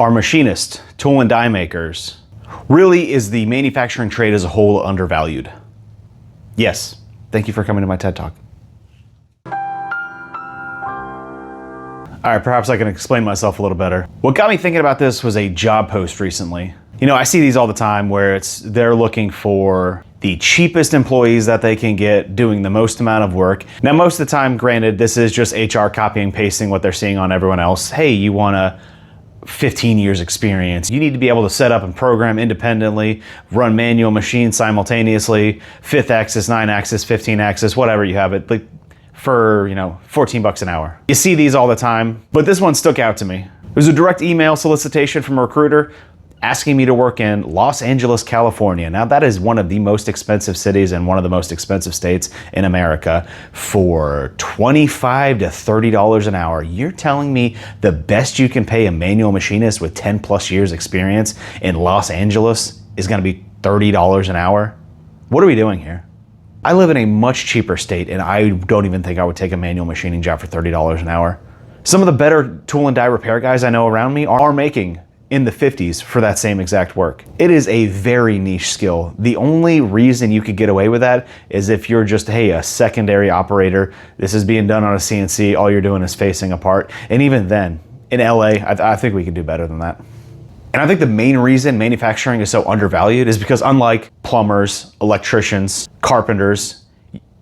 Are machinists, tool and die makers, really is the manufacturing trade as a whole undervalued? Yes. Thank you for coming to my TED Talk. All right, perhaps I can explain myself a little better. What got me thinking about this was a job post recently. You know, I see these all the time where they're looking for the cheapest employees that they can get doing the most amount of work. Now, most of the time, granted, this is just HR copying, pasting what they're seeing on everyone else. Hey, you want a 15 years experience. You need to be able to set up and program independently, run manual machines simultaneously, 5th axis, 9 axis, 15 axis, whatever you have it, like for, $14 an hour. You see these all the time, but this one stuck out to me. It was a direct email solicitation from a recruiter asking me to work in Los Angeles, California. Now that is one of the most expensive cities and one of the most expensive states in America for $25 to $30 an hour. You're telling me the best you can pay a manual machinist with 10 plus years experience in Los Angeles is gonna be $30 an hour? What are we doing here? I live in a much cheaper state and I don't even think I would take a manual machining job for $30 an hour. Some of the better tool and die repair guys I know around me are making in the 50s for that same exact work. It is a very niche skill. The only reason you could get away with that is if you're just, hey, a secondary operator, this is being done on a CNC, all you're doing is facing a part. And even then, in LA, I think we can do better than that. And I think the main reason manufacturing is so undervalued is because unlike plumbers, electricians, carpenters,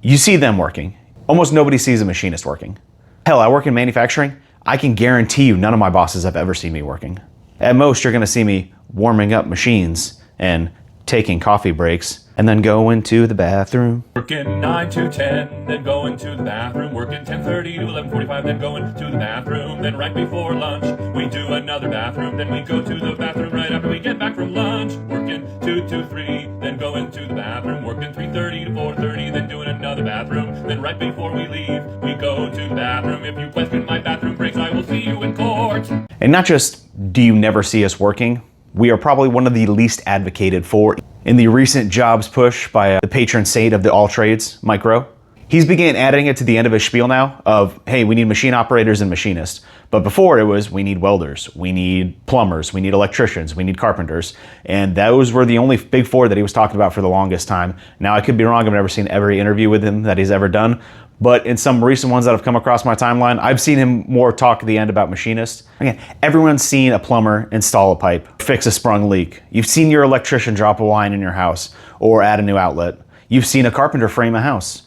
you see them working. Almost nobody sees a machinist working. Hell, I work in manufacturing. I can guarantee you none of my bosses have ever seen me working. At most, you're gonna see me warming up machines and taking coffee breaks and then going to the bathroom. Working 9 to 10, then going to the bathroom. Working 10:30 to 11:45, then going to the bathroom. Then right before lunch, we do another bathroom. Then we go to the bathroom right after we get back from lunch. Working 2 to 3, then going to the bathroom. Working 3:30 to 4:30, then doing another bathroom. Then right before we leave, we go to the bathroom. If you question my bathroom breaks, I will see you in court. And not just do you never see us working, we are probably one of the least advocated for. In the recent jobs push by the patron saint of the all trades, Mike Rowe, he's began adding it to the end of his spiel now of, hey, we need machine operators and machinists. But before it was, we need welders, we need plumbers, we need electricians, we need carpenters. And those were the only big four that he was talking about for the longest time. Now, I could be wrong. I've never seen every interview with him that he's ever done. But in some recent ones that have come across my timeline, I've seen him more talk at the end about machinists. Again, everyone's seen a plumber install a pipe, fix a sprung leak. You've seen your electrician drop a line in your house or add a new outlet. You've seen a carpenter frame a house.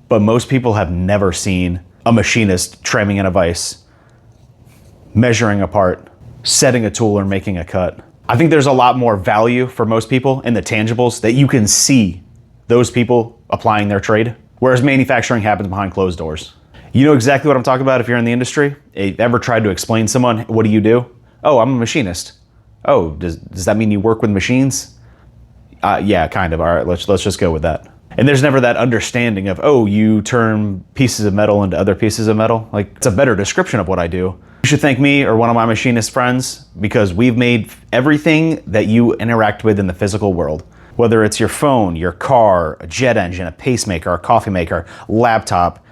But most people have never seen a machinist trimming in a vise, measuring a part, setting a tool or making a cut. I think there's a lot more value for most people in the tangibles that you can see those people applying their trade. Whereas manufacturing happens behind closed doors. You know exactly what I'm talking about if you're in the industry. Ever tried to explain to someone, what do you do? Oh, I'm a machinist. Oh, does that mean you work with machines? Yeah, kind of. All right, let's just go with that. And there's never that understanding of, oh, you turn pieces of metal into other pieces of metal. Like, it's a better description of what I do. You should thank me or one of my machinist friends because we've made everything that you interact with in the physical world. Whether it's your phone, your car, a jet engine, a pacemaker, a coffee maker, laptop,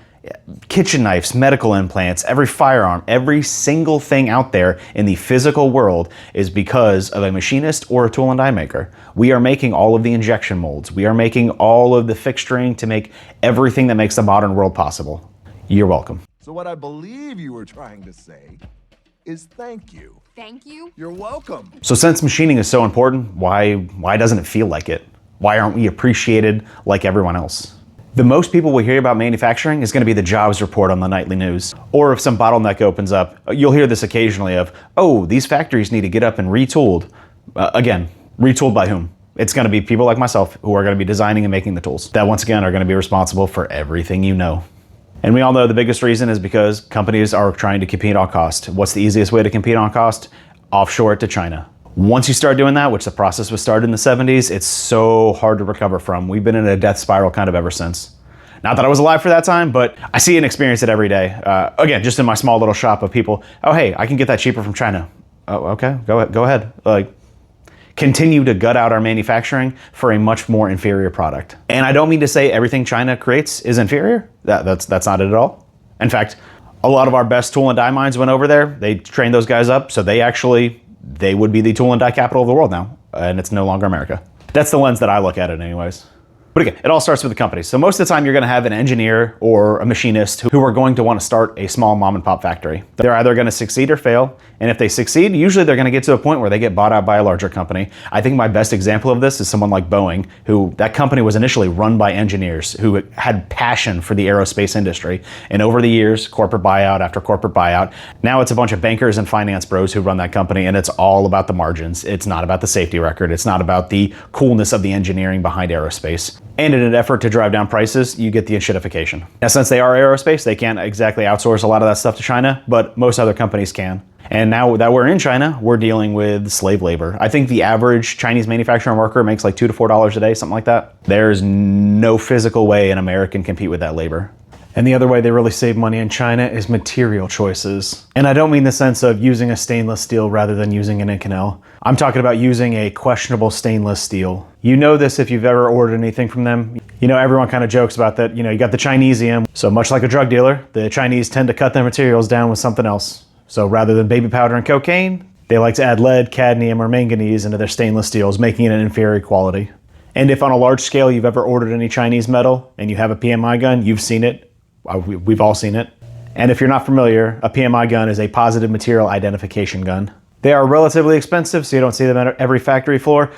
kitchen knives, medical implants, every firearm, every single thing out there in the physical world is because of a machinist or a tool and die maker. We are making all of the injection molds. We are making all of the fixturing to make everything that makes the modern world possible. You're welcome. So what I believe you were trying to say is thank you. Thank you. You're welcome. So since machining is so important, why doesn't it feel like it? Why aren't we appreciated like everyone else? The most people will hear about manufacturing is going to be the jobs report on the nightly news. Or if some bottleneck opens up, you'll hear this occasionally of, oh, these factories need to get up and retooled. Again, retooled by whom? It's going to be people like myself who are going to be designing and making the tools that once again are going to be responsible for everything you know. And we all know the biggest reason is because companies are trying to compete on cost. What's the easiest way to compete on cost? Offshore it to China. Once you start doing that, which the process was started in the 70s, it's so hard to recover from. We've been in a death spiral kind of ever since. Not that I was alive for that time, but I see and experience it every day. Again, just in my small little shop of people, oh, hey, I can get that cheaper from China. Oh, okay, go ahead. Like, continue to gut out our manufacturing for a much more inferior product. And I don't mean to say everything China creates is inferior. That's not it at all. In fact, a lot of our best tool and die minds went over there. They trained those guys up, so they they would be the tool and die capital of the world now, and it's no longer America. That's the lens that I look at it anyways. But again, it all starts with the company. So most of the time you're gonna have an engineer or a machinist who are going to wanna start a small mom and pop factory. They're either gonna succeed or fail. And if they succeed, usually they're gonna get to a point where they get bought out by a larger company. I think my best example of this is someone like Boeing, who that company was initially run by engineers who had passion for the aerospace industry. And over the years, corporate buyout after corporate buyout, now it's a bunch of bankers and finance bros who run that company, and it's all about the margins. It's not about the safety record. It's not about the coolness of the engineering behind aerospace. And in an effort to drive down prices, you get the enshittification. Now, since they are aerospace, they can't exactly outsource a lot of that stuff to China, but most other companies can. And now that we're in China, we're dealing with slave labor. I think the average Chinese manufacturing worker makes like $2 to $4 a day, something like that. There's no physical way an American can compete with that labor. And the other way they really save money in China is material choices. And I don't mean the sense of using a stainless steel rather than using an Inconel. I'm talking about using a questionable stainless steel. You know this if you've ever ordered anything from them. You know, everyone kind of jokes about that. You know, you got the Chinesium. So much like a drug dealer, the Chinese tend to cut their materials down with something else. So rather than baby powder and cocaine, they like to add lead, cadmium, or manganese into their stainless steels, making it an inferior quality. And if on a large scale you've ever ordered any Chinese metal and you have a PMI gun, you've seen it. We've all seen it. And if you're not familiar, a PMI gun is a positive material identification gun. They are relatively expensive, so you don't see them at every factory floor.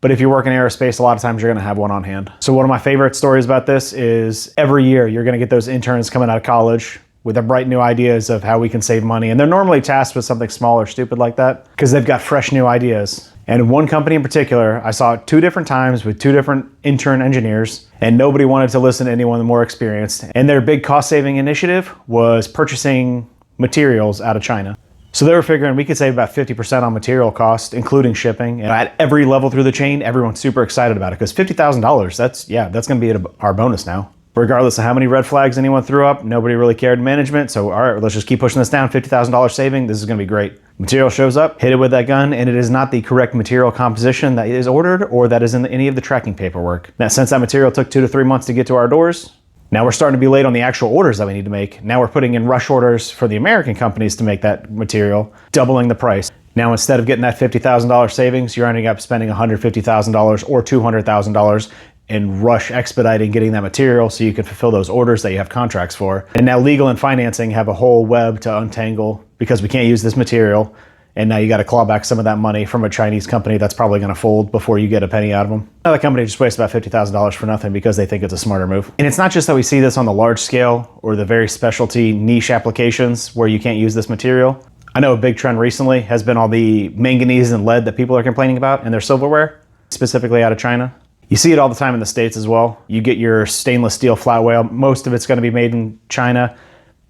But if you work in aerospace, a lot of times you're gonna have one on hand. So one of my favorite stories about this is every year you're gonna get those interns coming out of college with their bright new ideas of how we can save money. And they're normally tasked with something small or stupid like that because they've got fresh new ideas. And one company in particular, I saw it 2 different times with 2 different intern engineers, and nobody wanted to listen to anyone more experienced. And their big cost-saving initiative was purchasing materials out of China. So they were figuring we could save about 50% on material cost, including shipping. And at every level through the chain, everyone's super excited about it because $50,000, that's gonna be our bonus now. Regardless of how many red flags anyone threw up, nobody really cared in management. So all right, let's just keep pushing this down. $50,000 saving, this is gonna be great. Material shows up, hit it with that gun, and it is not the correct material composition that is ordered or that is in any of the tracking paperwork. Now, since that material took 2 to 3 months to get to our doors, now we're starting to be late on the actual orders that we need to make. Now we're putting in rush orders for the American companies to make that material, doubling the price. Now, instead of getting that $50,000 savings, you're ending up spending $150,000 or $200,000 in rush expediting getting that material so you can fulfill those orders that you have contracts for. And now legal and financing have a whole web to untangle because we can't use this material. And now you got to claw back some of that money from a Chinese company that's probably going to fold before you get a penny out of them. Another company just wastes about $50,000 for nothing because they think it's a smarter move. And it's not just that we see this on the large scale or the very specialty niche applications where you can't use this material. I know a big trend recently has been all the manganese and lead that people are complaining about in their silverware, specifically out of China. You see it all the time in the States as well. You get your stainless steel flat whale. Most of it's going to be made in China.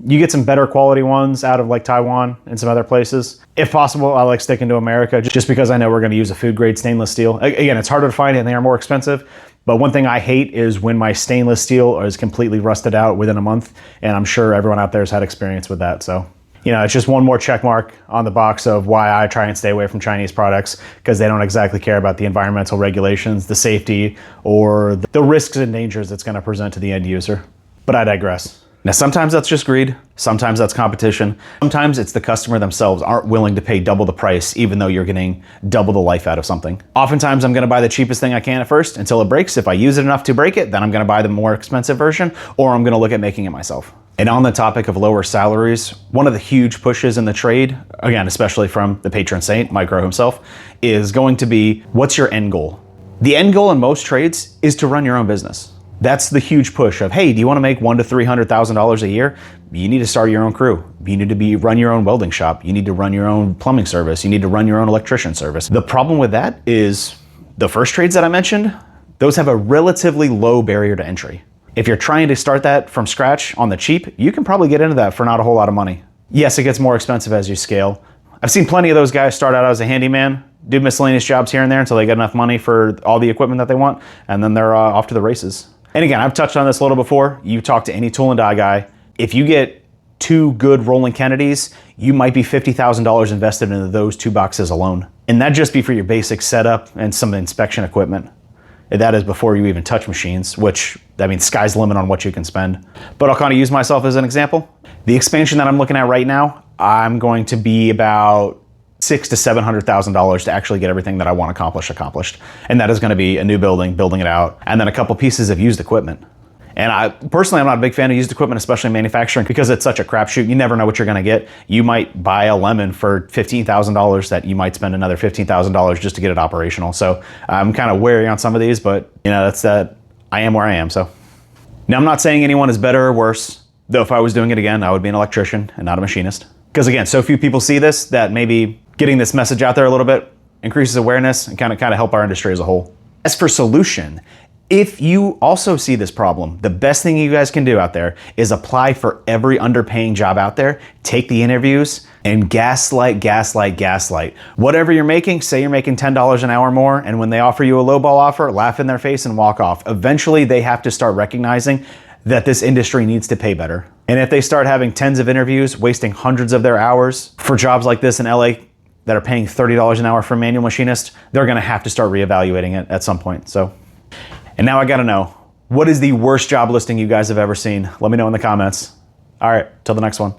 You get some better quality ones out of like Taiwan and some other places. If possible, I like sticking to America just because I know we're going to use a food grade stainless steel. Again, it's harder to find and they are more expensive. But one thing I hate is when my stainless steel is completely rusted out within a month. And I'm sure everyone out there has had experience with that. So, you know, it's just one more check mark on the box of why I try and stay away from Chinese products because they don't exactly care about the environmental regulations, the safety, or the risks and dangers it's going to present to the end user. But I digress. Now, sometimes that's just greed. Sometimes that's competition. Sometimes it's the customer themselves aren't willing to pay double the price, even though you're getting double the life out of something. Oftentimes, I'm gonna buy the cheapest thing I can at first until it breaks. If I use it enough to break it, then I'm gonna buy the more expensive version, or I'm gonna look at making it myself. And on the topic of lower salaries, one of the huge pushes in the trade, again, especially from the patron saint, Micro himself, is going to be, what's your end goal? The end goal in most trades is to run your own business. That's the huge push of, hey, do you want to make $100,000 to $300,000 a year? You need to start your own crew. You need to run your own welding shop. You need to run your own plumbing service. You need to run your own electrician service. The problem with that is the first trades that I mentioned, those have a relatively low barrier to entry. If you're trying to start that from scratch on the cheap, you can probably get into that for not a whole lot of money. Yes, it gets more expensive as you scale. I've seen plenty of those guys start out as a handyman, do miscellaneous jobs here and there until they get enough money for all the equipment that they want, and then they're off to the races. And again, I've touched on this a little before. You talk to any tool and die guy. If you get 2 good Roland Kennedys, you might be $50,000 invested into those 2 boxes alone. And that'd just be for your basic setup and some inspection equipment. And that is before you even touch machines, which, I mean, sky's the limit on what you can spend. But I'll kind of use myself as an example. The expansion that I'm looking at right now, I'm going to be about $600,000 to $700,000 to actually get everything that I want accomplished. And that is going to be a new building, building it out, and then a couple pieces of used equipment. And I'm not a big fan of used equipment, especially in manufacturing, because it's such a crapshoot. You never know what you're going to get. You might buy a lemon for $15,000 that you might spend another $15,000 just to get it operational. So I'm kind of wary on some of these, but that's that. I am where I am. So now I'm not saying anyone is better or worse, though if I was doing it again, I would be an electrician and not a machinist. Because again, so few people see this that maybe getting this message out there a little bit increases awareness and kind of help our industry as a whole. As for solution, if you also see this problem, the best thing you guys can do out there is apply for every underpaying job out there, take the interviews, and gaslight. Whatever you're making, say you're making $10 an hour more, and when they offer you a lowball offer, laugh in their face and walk off. Eventually, they have to start recognizing that this industry needs to pay better. And if they start having tens of interviews, wasting hundreds of their hours for jobs like this in LA that are paying $30 an hour for a manual machinist, they're gonna have to start reevaluating it at some point. And now I gotta know, what is the worst job listing you guys have ever seen? Let me know in the comments. All right, till the next one.